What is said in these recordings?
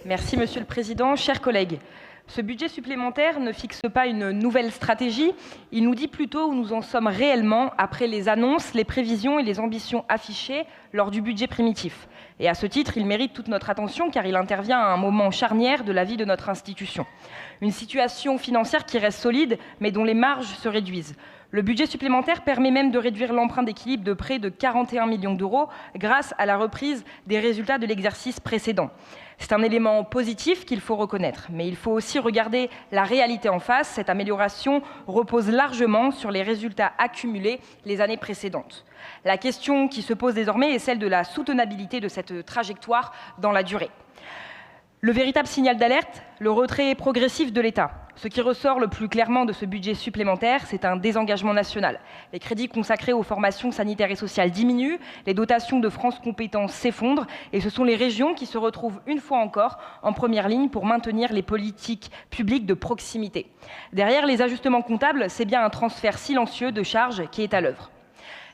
Merci Monsieur le Président. Chers collègues, ce budget supplémentaire ne fixe pas une nouvelle stratégie, il nous dit plutôt où nous en sommes réellement après les annonces, les prévisions et les ambitions affichées lors du budget primitif. Et à ce titre, il mérite toute notre attention car il intervient à un moment charnière de la vie de notre institution. Une situation financière qui reste solide mais dont les marges se réduisent. Le budget supplémentaire permet même de réduire l'emprunt d'équilibre de près de 41 millions d'euros grâce à la reprise des résultats de l'exercice précédent. C'est un élément positif qu'il faut reconnaître, mais il faut aussi regarder la réalité en face. Cette amélioration repose largement sur les résultats accumulés les années précédentes. La question qui se pose désormais est celle de la soutenabilité de cette trajectoire dans la durée. Le véritable signal d'alerte, le retrait progressif de l'État. Ce qui ressort le plus clairement de ce budget supplémentaire, c'est un désengagement national. Les crédits consacrés aux formations sanitaires et sociales diminuent, les dotations de France Compétences s'effondrent et ce sont les régions qui se retrouvent une fois encore en première ligne pour maintenir les politiques publiques de proximité. Derrière les ajustements comptables, c'est bien un transfert silencieux de charges qui est à l'œuvre.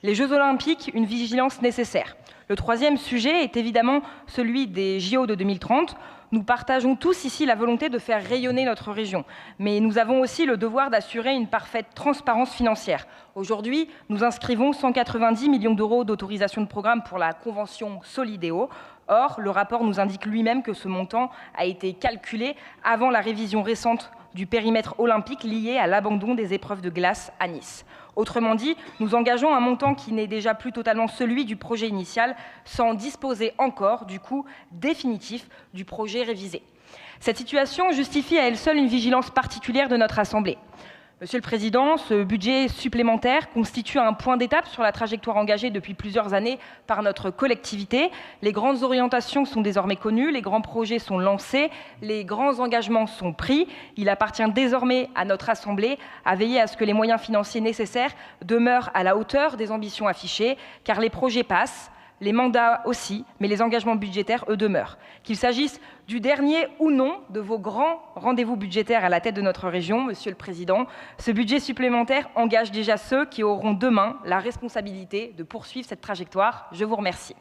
Les Jeux Olympiques, une vigilance nécessaire. Le troisième sujet est évidemment celui des JO de 2030. Nous partageons tous ici la volonté de faire rayonner notre région, mais nous avons aussi le devoir d'assurer une parfaite transparence financière. Aujourd'hui, nous inscrivons 190 millions d'euros d'autorisation de programme pour la convention Solideo. Or, le rapport nous indique lui-même que ce montant a été calculé avant la révision récente du périmètre olympique lié à l'abandon des épreuves de glace à Nice. Autrement dit, nous engageons un montant qui n'est déjà plus totalement celui du projet initial, sans disposer encore du coût définitif du projet révisé. Cette situation justifie à elle seule une vigilance particulière de notre Assemblée. Monsieur le Président, ce budget supplémentaire constitue un point d'étape sur la trajectoire engagée depuis plusieurs années par notre collectivité. Les grandes orientations sont désormais connues, les grands projets sont lancés, les grands engagements sont pris. Il appartient désormais à notre Assemblée à veiller à ce que les moyens financiers nécessaires demeurent à la hauteur des ambitions affichées, car les projets passent, les mandats aussi, mais les engagements budgétaires, eux, demeurent. Qu'il s'agisse du dernier ou non de vos grands rendez-vous budgétaires à la tête de notre région, Monsieur le Président, ce budget supplémentaire engage déjà ceux qui auront demain la responsabilité de poursuivre cette trajectoire. Je vous remercie.